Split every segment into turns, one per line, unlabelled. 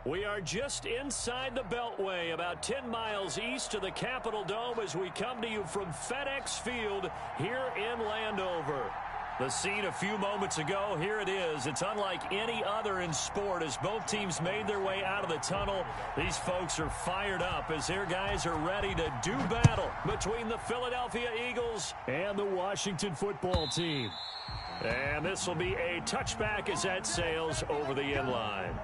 We are just inside the Beltway, about 10 miles east of the Capitol Dome as we come to you from FedEx Field here in Landover. The scene a few moments ago, here it is. It's unlike any other in sport as both teams made their way out of the tunnel. These folks are fired up as their guys are ready to do battle between the Philadelphia Eagles and the Washington football team. And this will be a touchback as that sails over the end line.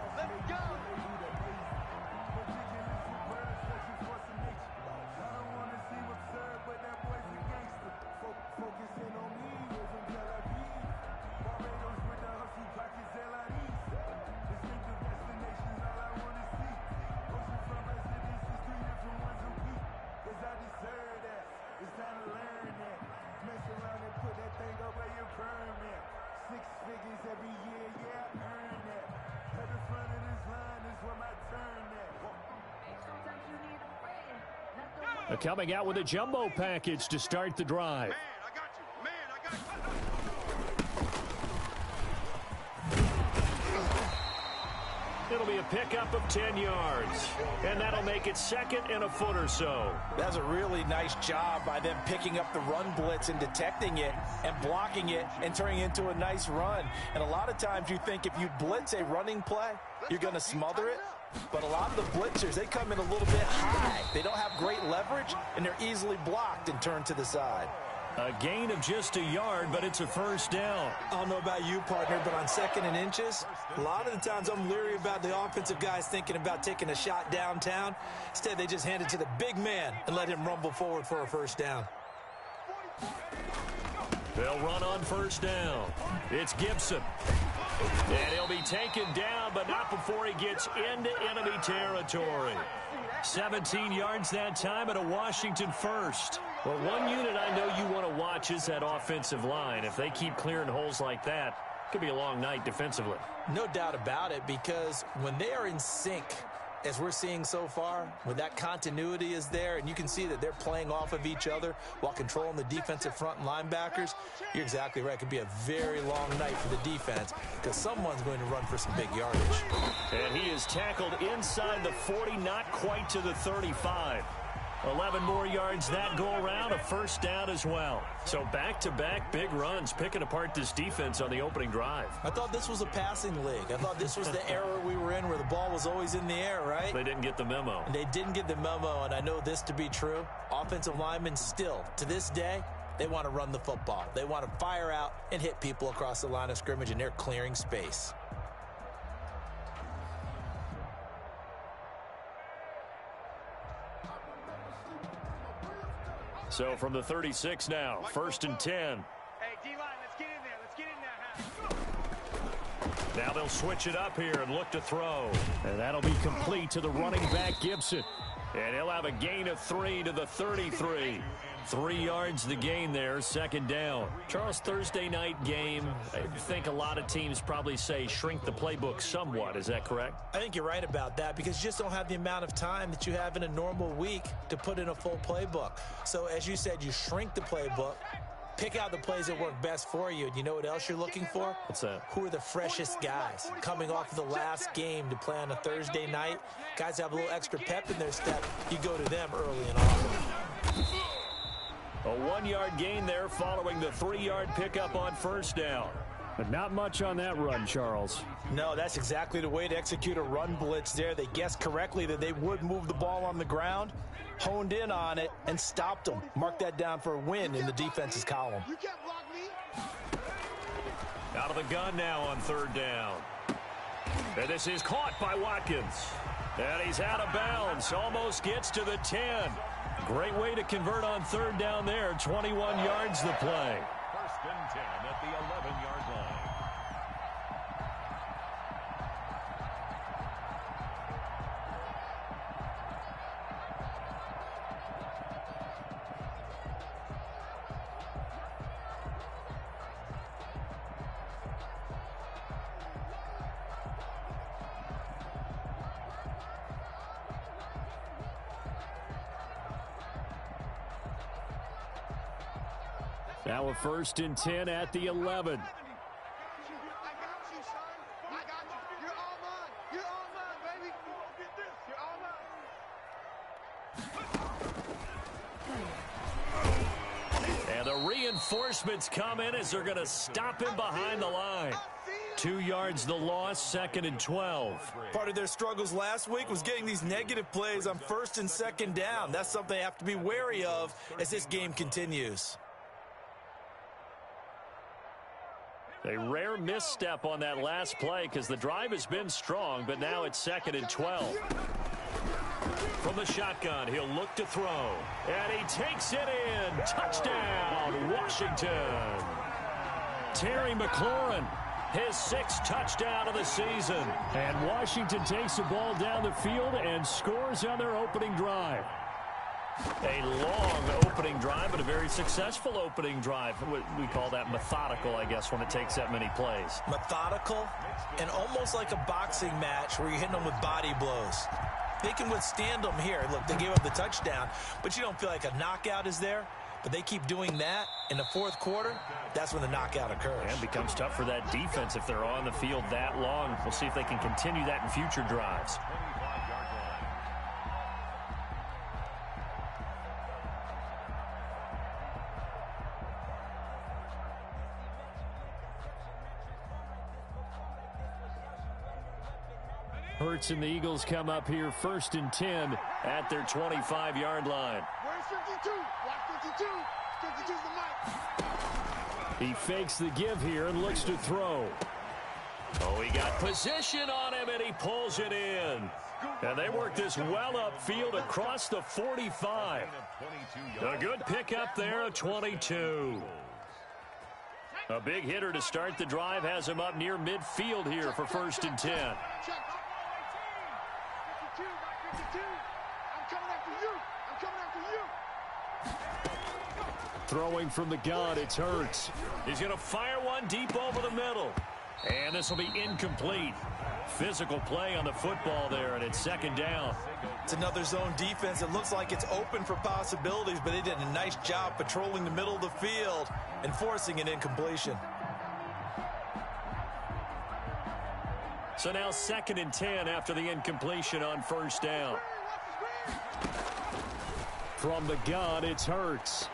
Coming out with a jumbo package to start the drive.
Man, I got you. Man, I got you.
It'll be a pickup of 10 yards, and that'll make it second and a foot or so.
That's a really nice job by them picking up the run blitz and detecting it and blocking it and turning it into a nice run. And a lot of times you think if you blitz a running play, you're going to smother it. But a lot of the blitzers, they come in a little bit high. They don't have great leverage, and they're easily blocked and turned to the side.
A gain of just a yard, but it's a first down.
I don't know about you, partner, but on second and inches, a lot of the times I'm leery about the offensive guys thinking about taking a shot downtown. Instead, they just hand it to the big man and let him rumble forward for a first down.
They'll run on first down. It's Gibson. And he'll be taken down, but not before he gets into enemy territory. 17 yards that time and a Washington first. Well, one unit I know you want to watch is that offensive line. If they keep clearing holes like that, it could be a long night defensively.
No doubt about it, because when they are in sync, as we're seeing so far, when that continuity is there and you can see that they're playing off of each other while controlling the defensive front and linebackers, you're exactly right. It could be a very long night for the defense because someone's going to run for some big yardage.
And he is tackled inside the 40, not quite to the 35. 11 more yards that go around, a first down as well. So back-to-back big runs, picking apart this defense on the opening drive.
I thought this was a passing league. I thought this was the era we were in where the ball was always in the air, right?
They didn't get the memo.
And they didn't get the memo, and I know this to be true. Offensive linemen still, to this day, they want to run the football. They want to fire out and hit people across the line of scrimmage, and they're clearing space.
So from the 36 now, first and 10.
Hey, D-line, let's get in there. Let's get in there.
Now they'll switch it up here and look to throw. And that'll be complete to the running back, Gibson. And he'll have a gain of 3 to the 33. 3 yards the gain there, second down. Charles, Thursday night game, I think a lot of teams probably say shrink the playbook somewhat. Is that correct?
I think you're right about that because you just don't have the amount of time that you have in a normal week to put in a full playbook. So as you said, you shrink the playbook, pick out the plays that work best for you. And you know what else you're looking for?
What's that?
Who are the freshest guys coming off of the last game to play on a Thursday night? Guys have a little extra pep in their step. You go to them early and often.
A 1-yard gain there following the 3-yard pickup on first down. But not much on that run, Charles.
No, that's exactly the way to execute a run blitz there. They guessed correctly that they would move the ball on the ground, honed in on it, and stopped them. Mark that down for a win in the defense's column.
You can't block me.
Out of the gun now on third down. And this is caught by Watkins. And he's out of bounds. Almost gets to the 10. Great way to convert on third down there. 21 yards the play.
First and 10 at the 11-yard line.
Now a first and 10 at the 11.
I got you, son. I got you. You're all mine. You're all mine, baby.
Reinforcements come in as they're going to stop him behind the line. 2 yards the loss, 2nd and 12.
Part of their struggles last week was getting these negative plays on 1st and 2nd down. That's something they have to be wary of as this game continues.
A rare misstep on that last play because the drive has been strong, but now it's 2nd and 12. From the shotgun, he'll look to throw. And he takes it in. Touchdown, Washington. Terry McLaurin, his 6th touchdown of the season. And Washington takes the ball down the field and scores on their opening drive. A long opening drive, but a very successful opening drive. We call that methodical, I guess, when it takes that many plays.
Methodical and almost like a boxing match where you're hitting them with body blows. They can withstand them here. Look, they gave up the touchdown, but you don't feel like a knockout is there. But they keep doing that in the 4th quarter. That's when the knockout occurs.
And it becomes tough for that defense if they're on the field that long. We'll see if they can continue that in future drives. Hurts and the Eagles come up here 1st and 10 at their 25-yard line.
Where's 52? Watch 52. 52's the mic.
He fakes the give here and looks to throw. Oh, he got position on him, and he pulls it in. And they work this well upfield across the 45. A good pickup there, a 22. A big hitter to start the drive has him up near midfield here for 1st and 10.
52, got 52. I'm coming after you. I'm coming after you.
Throwing from the gun, it's Hurts. He's going to fire one deep over the middle. And this will be incomplete. Physical play on the football there, and it's 2nd down.
It's another zone defense. It looks like it's open for possibilities, but they did a nice job patrolling the middle of the field and forcing an incompletion.
So now 2nd and 10 after the incompletion on 1st down. From the gun, it's Hurts.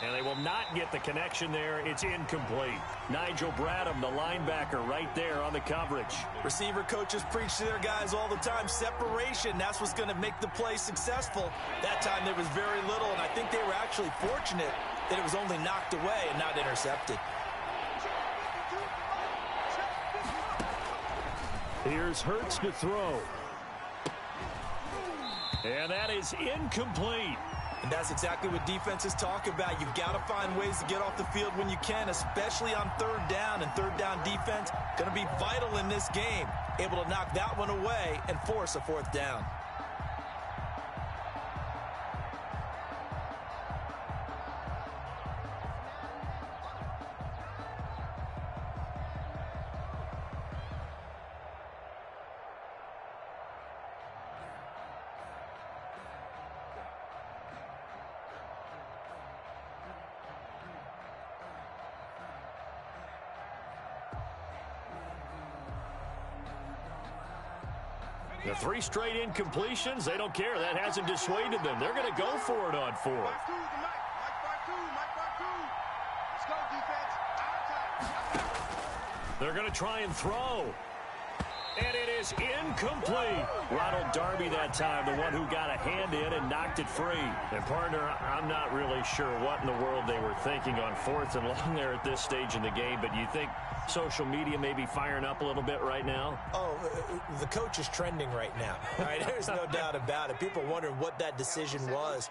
And they will not get the connection there. It's incomplete. Nigel Bradham, the linebacker, right there on the coverage.
Receiver coaches preach to their guys all the time. Separation, that's what's going to make the play successful. That time there was very little, and I think they were actually fortunate that it was only knocked away and not intercepted.
Here's Hurts to throw. And that is incomplete.
And that's exactly what defenses talk about. You've got to find ways to get off the field when you can, especially on 3rd down. And 3rd down defense going to be vital in this game. Able to knock that one away and force a 4th down.
The 3 straight incompletions, they don't care. That hasn't dissuaded them. They're going to go for it on 4th.
Mike 2, Mike 2. Let's go, defense. Out of time.
They're going to try and throw. And it is incomplete. Ronald Darby that time, the one who got a hand in and knocked it free. And, partner, I'm not really sure what in the world they were thinking on 4th and long there at this stage in the game, but you think social media may be firing up a little bit right now?
Oh, the coach is trending right now. All right, there's no doubt about it. People wondering what that decision was.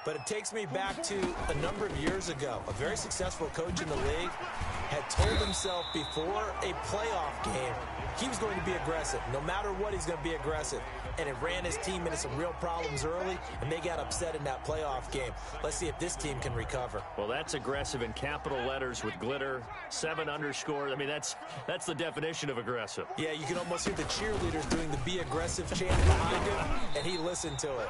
But it takes me back to a number of years ago. A very successful coach in the league had told himself before a playoff game he was going to be aggressive. No matter what, he's going to be aggressive. And it ran his team into some real problems early, and they got upset in that playoff game. Let's see if this team can recover.
Well, that's aggressive in capital letters with glitter, 7 underscore. I mean, that's the definition of aggressive.
Yeah, you can almost hear the cheerleaders doing the be aggressive chant behind him, and he listened to it.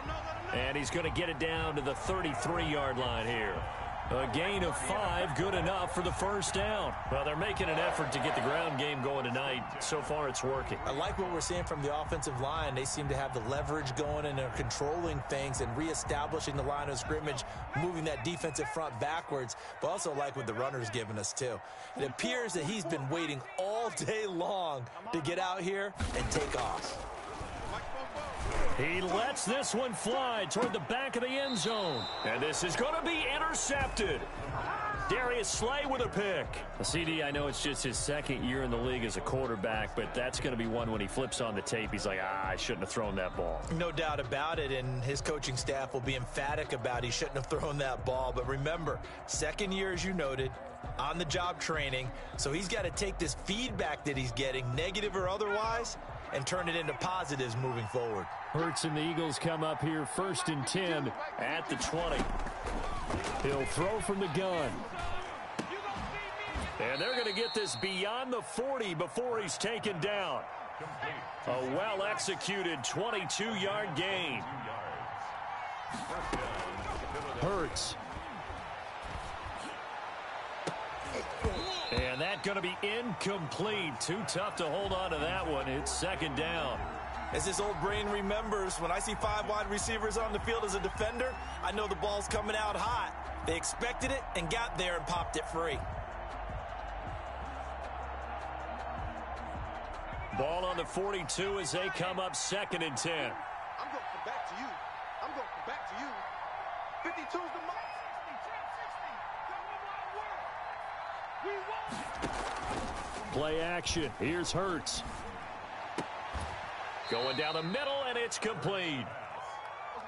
And he's going to get it down to the 33-yard line here. A gain of 5, good enough for the first down. Well, they're making an effort to get the ground game going tonight. So far, it's working.
I like what we're seeing from the offensive line. They seem to have the leverage going, and they're controlling things and reestablishing the line of scrimmage, moving that defensive front backwards, but also like what the runner's giving us, too. It appears that he's been waiting all day long to get out here and take off.
He lets this one fly toward the back of the end zone. And this is going to be intercepted. Darius Slay with a pick. CD, I know it's just his second year in the league as a quarterback, but that's going to be one when he flips on the tape. He's like, I shouldn't have thrown that ball.
No doubt about it, and his coaching staff will be emphatic about he shouldn't have thrown that ball. But remember, second year, as you noted, on-the-job training, so he's got to take this feedback that he's getting, negative or otherwise, and turn it into positives moving forward.
Hurts and the Eagles come up here 1st and 10 at the 20. He'll throw from the gun. And they're going to get this beyond the 40 before he's taken down. A well-executed 22-yard gain. Hurts. And that's going to be incomplete. Too tough to hold on to that one. It's 2nd down.
As his old brain remembers, when I see 5 wide receivers on the field as a defender, I know the ball's coming out hot. They expected it and got there and popped it free.
Ball on the 42 as they come up 2nd and 10.
I'm going to come back to you. I'm going to come back to you. 52's the mark. 60, 10, 60. We won.
Play action. Here's Hurts. Going down the middle, and it's complete.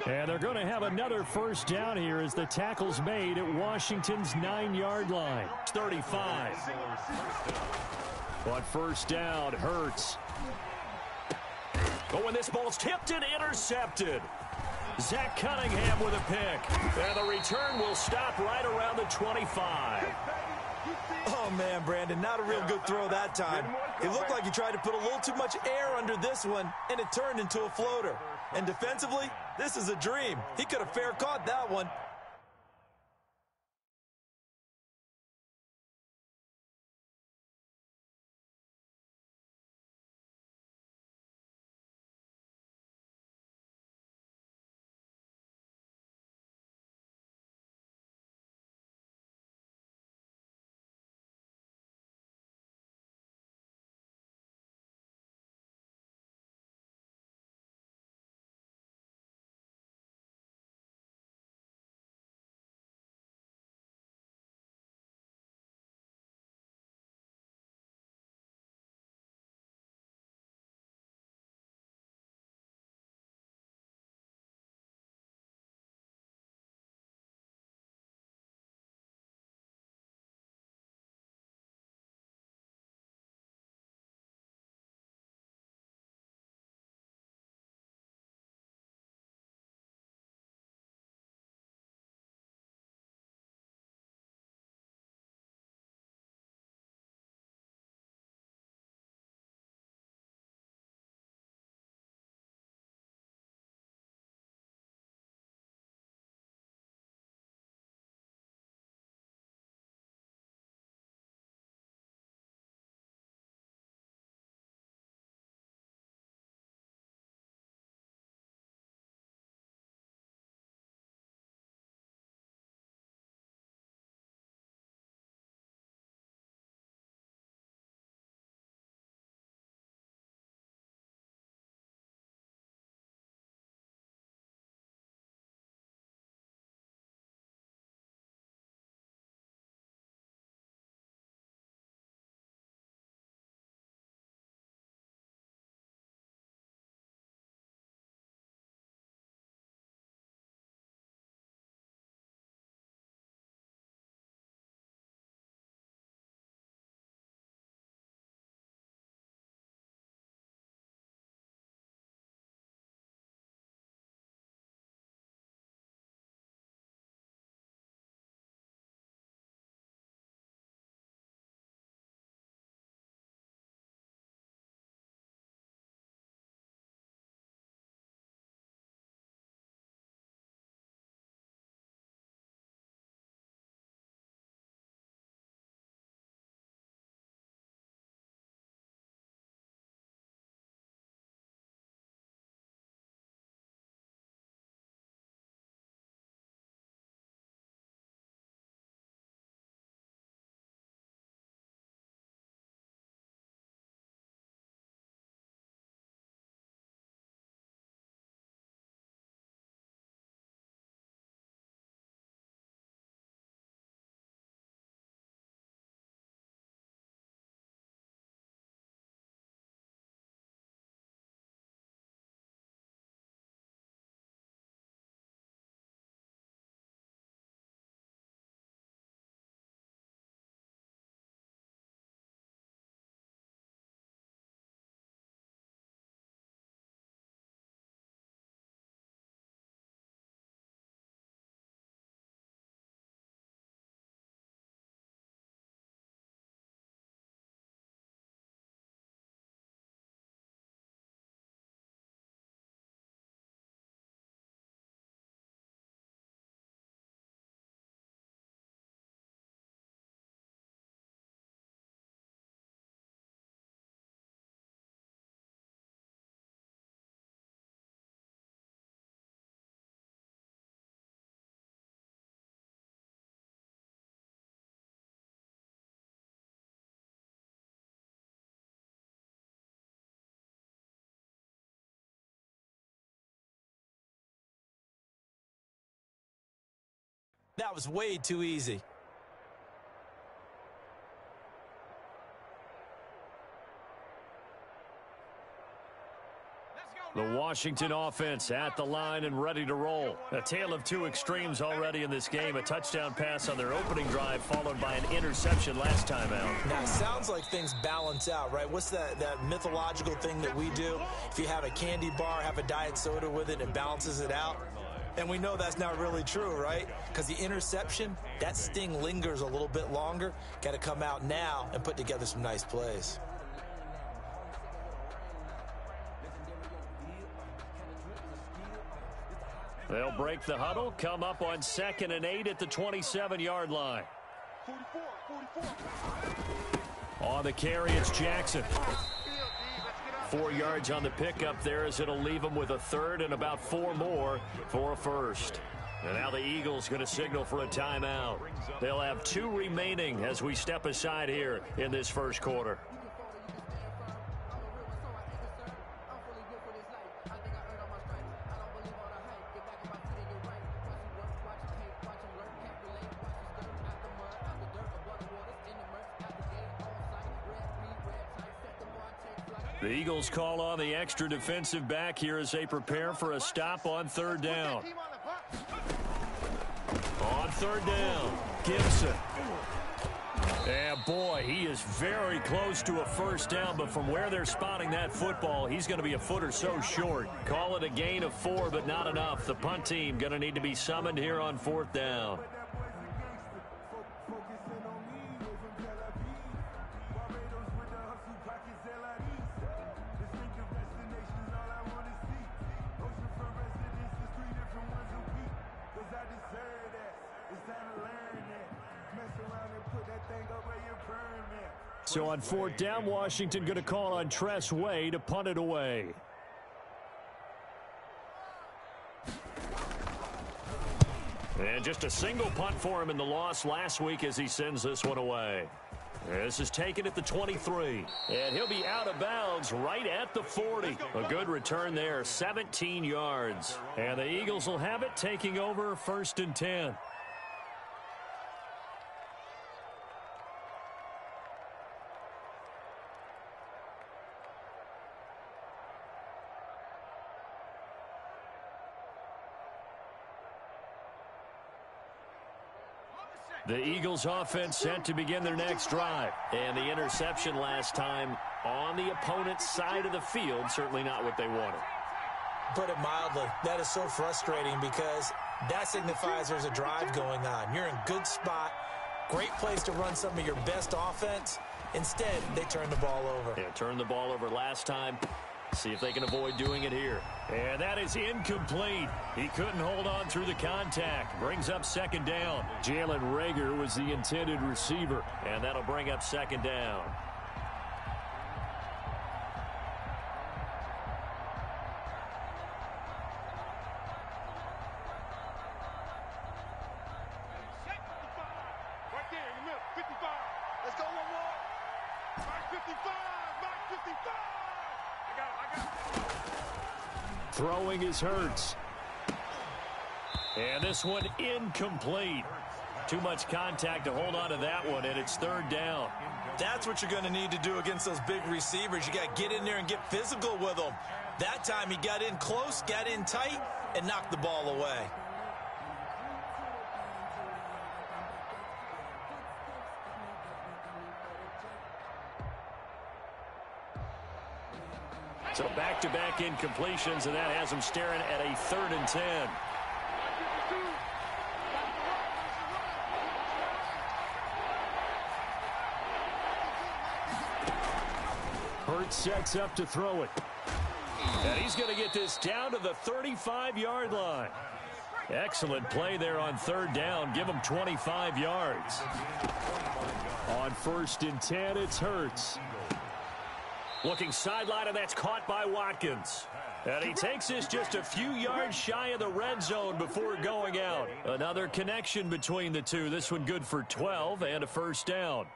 And they're going to have another first down here as the tackle's made at Washington's 9-yard line. 35. But first down, Hurts. Oh, and this ball's tipped and intercepted. Zach Cunningham with a pick. And the return will stop right around the 25.
Oh, man, Brandon, not a real good throw that time. It looked like he tried to put a little too much air under this one, and it turned into a floater. And defensively, this is a dream. He could have fair caught that one. That was way too easy.
The Washington offense at the line and ready to roll. A tale of two extremes already in this game. A touchdown pass on their opening drive followed by an interception last time out.
Now, it sounds like things balance out, right? What's that mythological thing that we do? If you have a candy bar, have a diet soda with it, it balances it out. And we know that's not really true, right? Because the interception, that sting lingers a little bit longer. Got to come out now and put together some nice plays.
They'll break the huddle, come up on 2nd and 8 at the 27-yard line.
44.
On the carry, it's Jackson. 4 yards on the pickup there as it'll leave them with a third and about 4 more for a first. And now the Eagles going to signal for a timeout. They'll have 2 remaining as we step aside here in this first quarter. The Eagles call on the extra defensive back here as they prepare for a stop on 3rd down. On 3rd down, Gibson. And boy, he is very close to a first down, but from where they're spotting that football, he's going to be a foot or so short. Call it a gain of 4, but not enough. The punt team going to need to be summoned here on 4th down. So on 4th down, Washington going to call on S3W8 to punt it away. And just a single punt for him in the loss last week as he sends this one away. This is taken at the 23. And he'll be out of bounds right at the 40. A good return there, 17 yards. And the Eagles will have it, taking over 1st and 10. The Eagles offense set to begin their next drive. And the interception last time on the opponent's side of the field, certainly not what they wanted.
Put it mildly, that is so frustrating because that signifies there's a drive going on. You're in good spot, great place to run some of your best offense. Instead, they turn the ball over.
Yeah, turned the ball over last time. See if they can avoid doing it here. And that is incomplete. He couldn't hold on through the contact. Brings up 2nd down. Jalen Reagor was the intended receiver. And that'll bring up 2nd down.
Right there in the middle, 55. Let's go one more. Mark 55, Mark 55. I got it.
Throwing is Hurts. And this one incomplete. Too much contact to hold on to that one, and it's 3rd down.
That's what you're going to need to do against those big receivers. You got to get in there and get physical with them. That time he got in close, got in tight, and knocked the ball away.
So back-to-back incompletions, and that has them staring at a 3rd and 10. Hurts sets up to throw it. And he's going to get this down to the 35-yard line. Excellent play there on 3rd down. Give him 25 yards. On 1st and 10, it's Hurts. Looking sideline, and that's caught by Watkins. And he takes this just a few yards shy of the red zone before going out. Another connection between the two. This one good for 12 and a 1st down.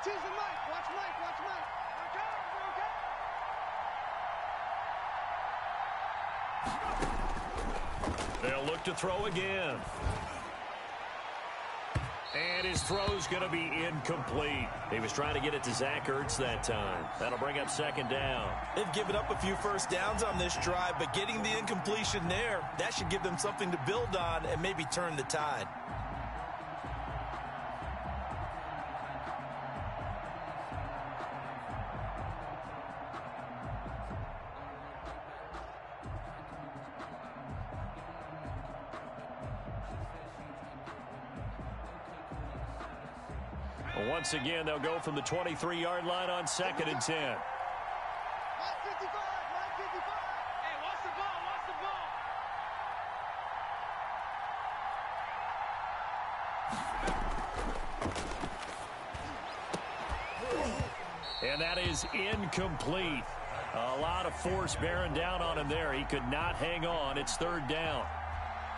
Teaser.
They'll look to throw again. And his throw's going to be incomplete. He was trying to get it to Zach Ertz that time. That'll bring up second down.
They've given up a few first downs on this drive, but getting the incompletion there, that should give them something to build on and maybe turn the tide.
Once again, they'll go from the 23-yard line on 2nd and 10.
Mike 55, Mike 55. Hey, watch the ball,
watch the ball. And that is incomplete. A lot of force bearing down on him there. He could not hang on. It's 3rd down.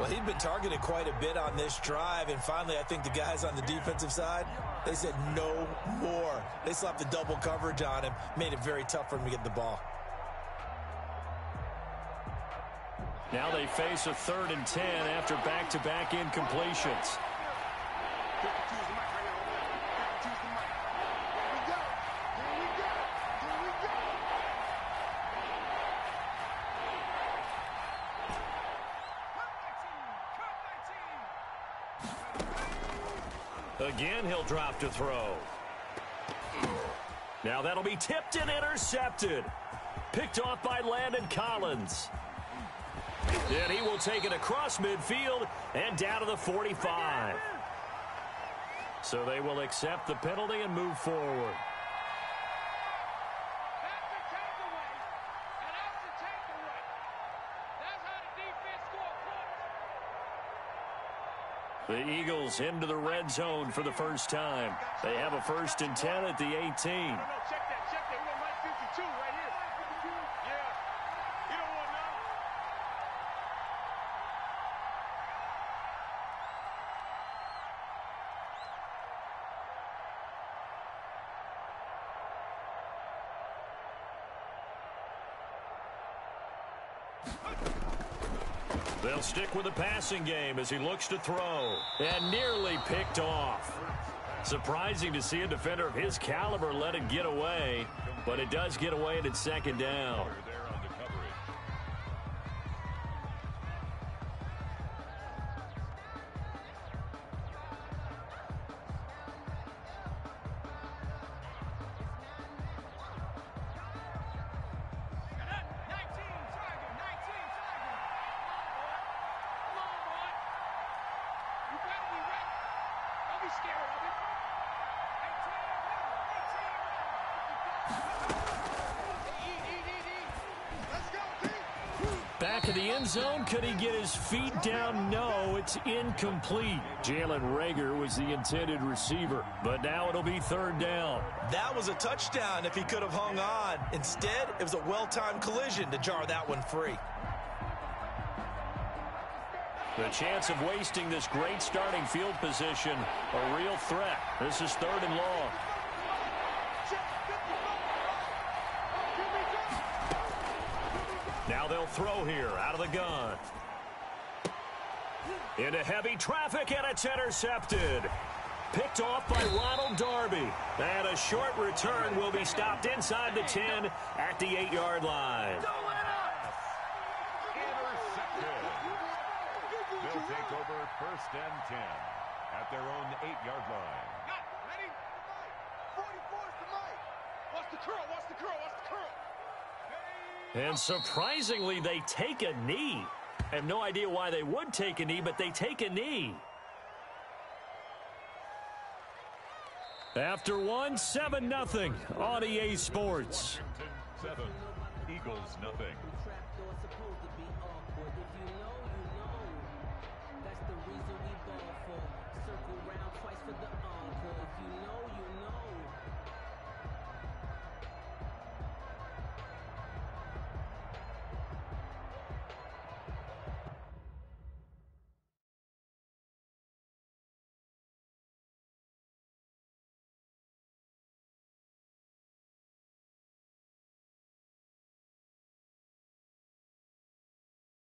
Well, he'd been targeted quite a bit on this drive, and finally I think the guys on the defensive side, they said no more. They slapped the double coverage on him, made it very tough for him to get the ball.
Now they face a 3rd and 10 after back-to-back incompletions. Again, he'll drop to throw. Now that'll be tipped and intercepted. Picked off by Landon Collins. And he will take it across midfield and down to the 45. So they will accept the penalty and move forward. The Eagles into the red zone for the first time. They have a 1st and 10 at the 18.
No, check that. We got Mike 52 right here. Yeah. You don't want none.
They'll stick with the passing game as he looks to throw. And nearly picked off. Surprising to see a defender of his caliber let it get away. But it does get away and it's 2nd down. Back in the end zone. Could he get his feet down? No, it's incomplete. Jalen Reagor was the intended receiver, but now it'll be 3rd down.
That was a touchdown if he could have hung on. Instead, it was a well-timed collision to jar that one free.
The chance of wasting this great starting field position, a real threat. This is 3rd and long. Now they'll throw here out of the gun. Into heavy traffic, and it's intercepted. Picked off by Ronald Darby. And a short return will be stopped inside the 10 at the 8-yard line.
Intercepted. They'll take over 1st and 10 at their own 8-yard line.
Ready? 44 is the Mike. Watch the curl.
And surprisingly, they take a knee. I have no idea why they would take a knee, but they take a knee. After one, 7-0 on EA Sports.
Washington 7, Eagles nothing.